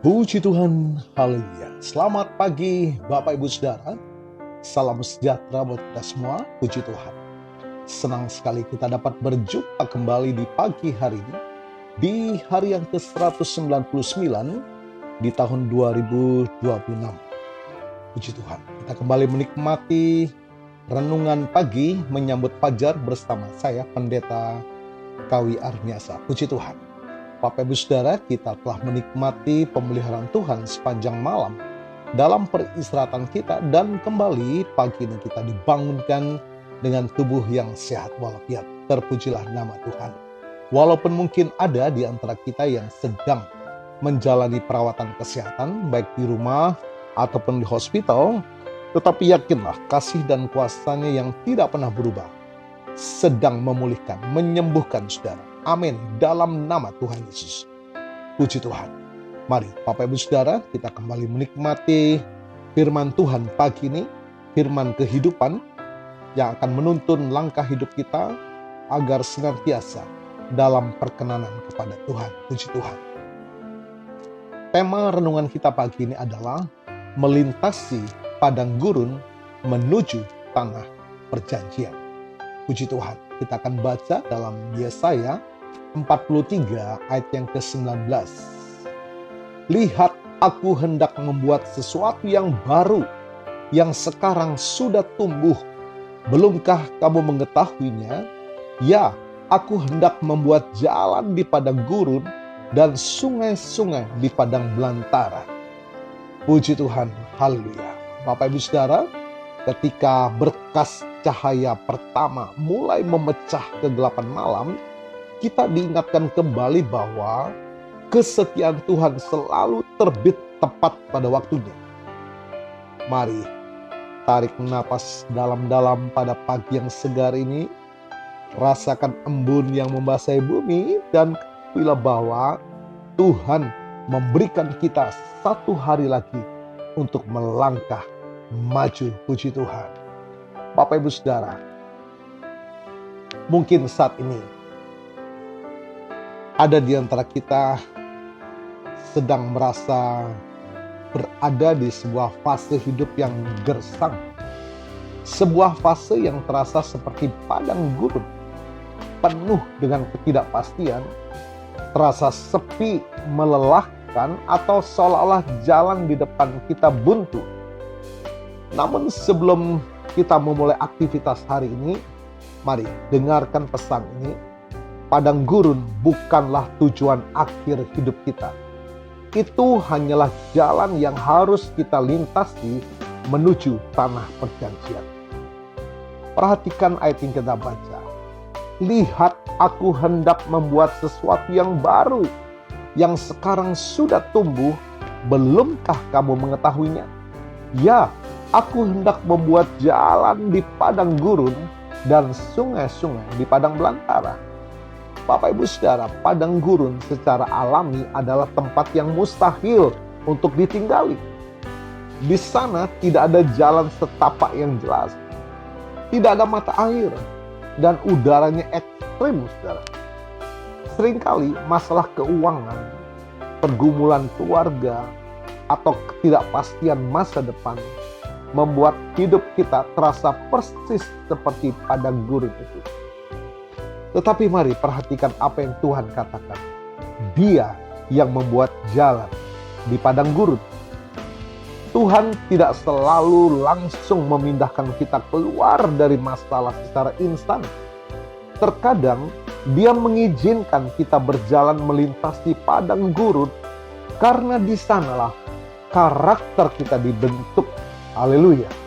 Puji Tuhan, haleluya. Selamat pagi Bapak Ibu Saudara. Salam sejahtera buat kita semua, puji Tuhan. Senang sekali kita dapat berjumpa kembali di pagi hari ini, di hari yang ke-199 di tahun 2026. Puji Tuhan, kita kembali menikmati renungan pagi menyambut fajar bersama saya, Pendeta Kawi Arniasa. Puji Tuhan. Bapak Ibu Saudara, kita telah menikmati pemeliharaan Tuhan sepanjang malam dalam peristirahatan kita, dan kembali pagi ini kita dibangunkan dengan tubuh yang sehat walafiat. Terpujilah nama Tuhan. Walaupun mungkin ada di antara kita yang sedang menjalani perawatan kesehatan, baik di rumah ataupun di hospital, tetapi yakinlah kasih dan kuasa-Nya yang tidak pernah berubah sedang memulihkan, menyembuhkan saudara. Amin. Dalam nama Tuhan Yesus. Puji Tuhan. Mari Bapak Ibu Saudara, kita kembali menikmati firman Tuhan pagi ini. Firman kehidupan yang akan menuntun langkah hidup kita agar senantiasa dalam perkenanan kepada Tuhan. Puji Tuhan. Tema renungan kita pagi ini adalah melintasi padang gurun menuju tanah perjanjian. Puji Tuhan. Kita akan baca dalam Yesaya 43 ayat yang ke-19. Lihat, aku hendak membuat sesuatu yang baru, yang sekarang sudah tumbuh. Belumkah kamu mengetahuinya? Ya, aku hendak membuat jalan di padang gurun dan sungai-sungai di padang belantara. Puji Tuhan, haleluya. Bapak Ibu Saudara, ketika berkas cahaya pertama mulai memecah kegelapan malam, kita diingatkan kembali bahwa kesetiaan Tuhan selalu terbit tepat pada waktunya. Mari tarik napas dalam-dalam pada pagi yang segar ini. Rasakan embun yang membasahi bumi, dan ketahuilah bahwa Tuhan memberikan kita satu hari lagi untuk melangkah maju. Puji Tuhan. Bapak Ibu Saudara, mungkin saat ini ada di antara kita sedang merasa berada di sebuah fase hidup yang gersang. Sebuah fase yang terasa seperti padang gurun, penuh dengan ketidakpastian, terasa sepi, melelahkan, atau seolah-olah jalan di depan kita buntu. Namun sebelum kita memulai aktivitas hari ini, mari dengarkan pesan ini. Padang gurun bukanlah tujuan akhir hidup kita. Itu hanyalah jalan yang harus kita lintasi menuju tanah perjanjian. Perhatikan ayat yang kita baca. Lihat, aku hendak membuat sesuatu yang baru, yang sekarang sudah tumbuh. Belumkah kamu mengetahuinya? Ya, aku hendak membuat jalan di padang gurun dan sungai-sungai di padang belantara. Bapak Ibu Saudara, padang gurun secara alami adalah tempat yang mustahil untuk ditinggali. Di sana tidak ada jalan setapak yang jelas, tidak ada mata air, dan udaranya ekstrim, saudara. Seringkali masalah keuangan, pergumulan keluarga, atau ketidakpastian masa depan membuat hidup kita terasa persis seperti padang gurun itu. Tetapi mari perhatikan apa yang Tuhan katakan. Dia yang membuat jalan di padang gurun. Tuhan tidak selalu langsung memindahkan kita keluar dari masalah secara instan. Terkadang Dia mengizinkan kita berjalan melintasi padang gurun karena di sanalah karakter kita dibentuk. Haleluya.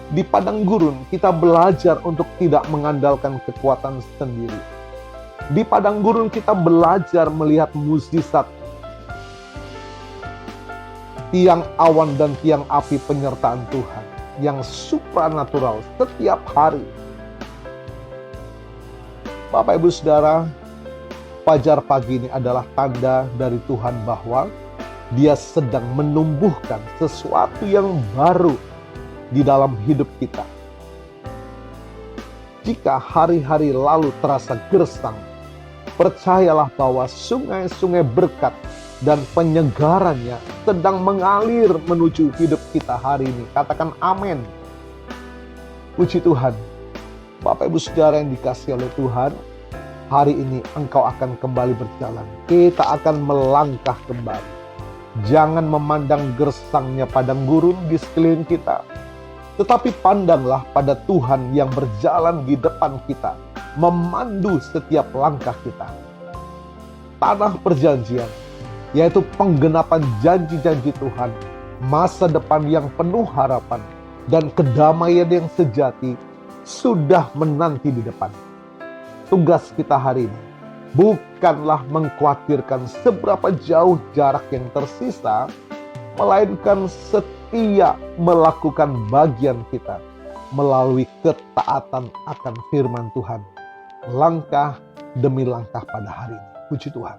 Di padang gurun kita belajar untuk tidak mengandalkan kekuatan sendiri. Di padang gurun kita belajar melihat mukjizat, tiang awan dan tiang api penyertaan Tuhan yang supranatural setiap hari. Bapak Ibu Saudara, fajar pagi ini adalah tanda dari Tuhan bahwa Dia sedang menumbuhkan sesuatu yang baru di dalam hidup kita. Jika hari-hari lalu terasa gersang, percayalah bahwa sungai-sungai berkat dan penyegarannya sedang mengalir menuju hidup kita hari ini. Katakan amin. Puji Tuhan. Bapak Ibu Saudara yang dikasihi oleh Tuhan, hari ini engkau akan kembali berjalan. Kita akan melangkah kembali. Jangan memandang gersangnya padang gurun di sekeliling kita, tetapi pandanglah pada Tuhan yang berjalan di depan kita, memandu setiap langkah kita. Tanah perjanjian, yaitu penggenapan janji-janji Tuhan, masa depan yang penuh harapan, dan kedamaian yang sejati sudah menanti di depan. Tugas kita hari ini bukanlah mengkhawatirkan seberapa jauh jarak yang tersisa, melainkan setia melakukan bagian kita melalui ketaatan akan firman Tuhan, langkah demi langkah pada hari ini. Puji Tuhan.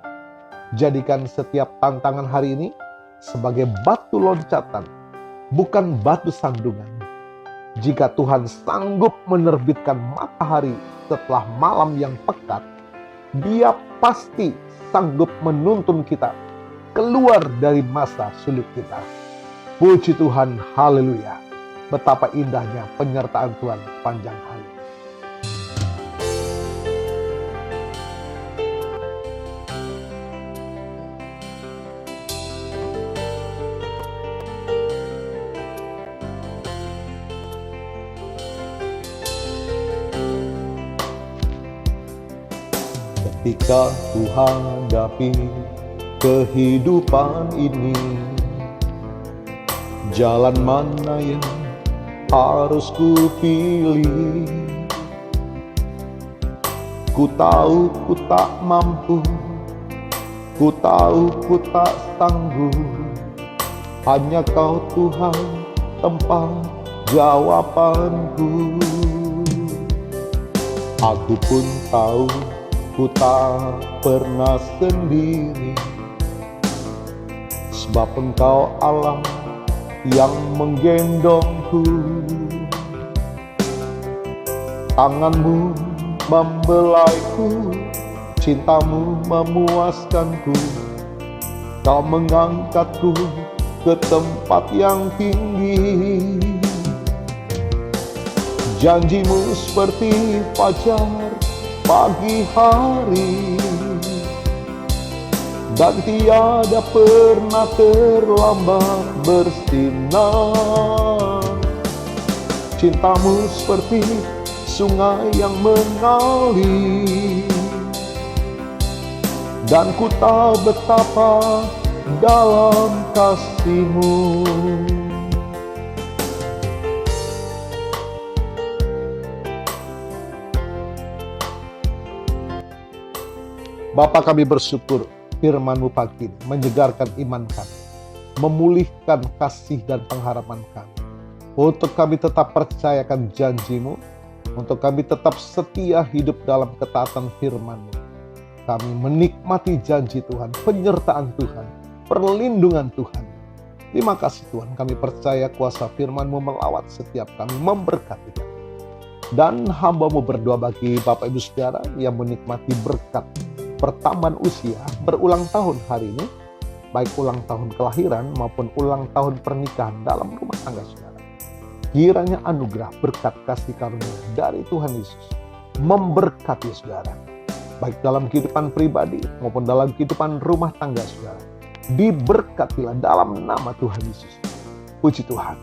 Jadikan setiap tantangan hari ini sebagai batu loncatan, bukan batu sandungan. Jika Tuhan sanggup menerbitkan matahari setelah malam yang pekat, Dia pasti sanggup menuntun kita keluar dari masa sulit kita. Puji Tuhan, haleluya. Betapa indahnya penyertaan Tuhan sepanjang hari. Ketika ku hadapi kehidupan ini, jalan mana yang harus ku pilih? Ku tahu ku tak mampu, ku tahu ku tak sanggup. Hanya Kau Tuhan tempat jawabanku. Aku pun tahu ku tak pernah sendiri, sebab Engkau Allah yang menggendongku. Tanganmu membelaiku, cintamu memuaskanku. Kau mengangkatku ke tempat yang tinggi. Janjimu seperti fajar pagi hari, dan tiada pernah terlambat bersinar. Cintamu seperti sungai yang mengalir, dan ku tahu betapa dalam kasih-Mu. Bapa, kami bersyukur firman-Mu pagi ini menyegarkan iman kami, memulihkan kasih dan pengharapan kami. Untuk kami tetap percayakan janji-Mu, untuk kami tetap setia hidup dalam ketaatan firman-Mu. Kami menikmati janji Tuhan, penyertaan Tuhan, perlindungan Tuhan. Terima kasih Tuhan, kami percaya kuasa firman-Mu melawat setiap kami, memberkati kami. Dan hamba-Mu berdoa bagi Bapak Ibu Saudara yang menikmati berkat pertambahan usia berulang tahun hari ini, baik ulang tahun kelahiran maupun ulang tahun pernikahan dalam rumah tangga saudara. Kiranya anugerah berkat kasih karunia dari Tuhan Yesus memberkati saudara, baik dalam kehidupan pribadi maupun dalam kehidupan rumah tangga saudara. Diberkatilah dalam nama Tuhan Yesus. Puji Tuhan.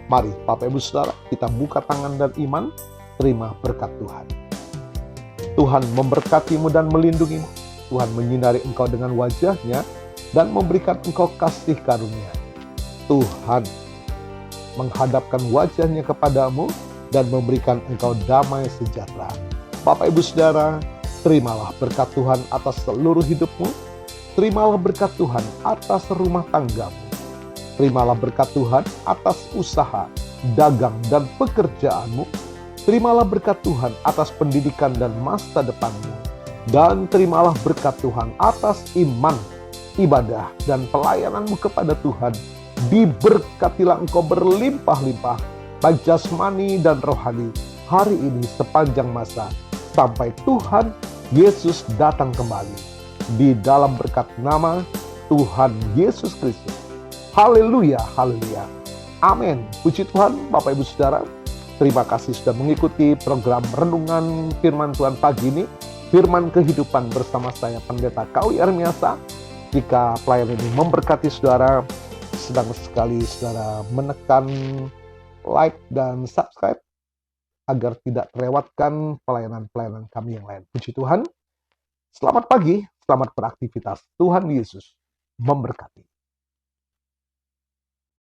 Mari Bapak Ibu Saudara, kita buka tangan dan iman, terima berkat Tuhan. Tuhan memberkatimu dan melindungimu. Tuhan menyinari engkau dengan wajah-Nya dan memberikan engkau kasih karunia. Tuhan menghadapkan wajah-Nya kepadamu dan memberikan engkau damai sejahtera. Bapak Ibu Saudara, terimalah berkat Tuhan atas seluruh hidupmu. Terimalah berkat Tuhan atas rumah tanggamu. Terimalah berkat Tuhan atas usaha, dagang, dan pekerjaanmu. Terimalah berkat Tuhan atas pendidikan dan masa depanmu. Dan terimalah berkat Tuhan atas iman, ibadah, dan pelayananmu kepada Tuhan. Diberkatilah engkau berlimpah-limpah, baik jasmani dan rohani, hari ini sepanjang masa, sampai Tuhan Yesus datang kembali. Di dalam berkat nama Tuhan Yesus Kristus. Haleluya, haleluya. Amin. Puji Tuhan, Bapak Ibu Saudara. Terima kasih sudah mengikuti program Renungan Firman Tuhan pagi ini. Firman Kehidupan bersama saya, Pendeta Kawi Ermiasa. Jika pelayanan ini memberkati saudara, sedang sekali saudara menekan like dan subscribe agar tidak terlewatkan pelayanan-pelayanan kami yang lain. Puji Tuhan. Selamat pagi, selamat beraktivitas. Tuhan Yesus memberkati.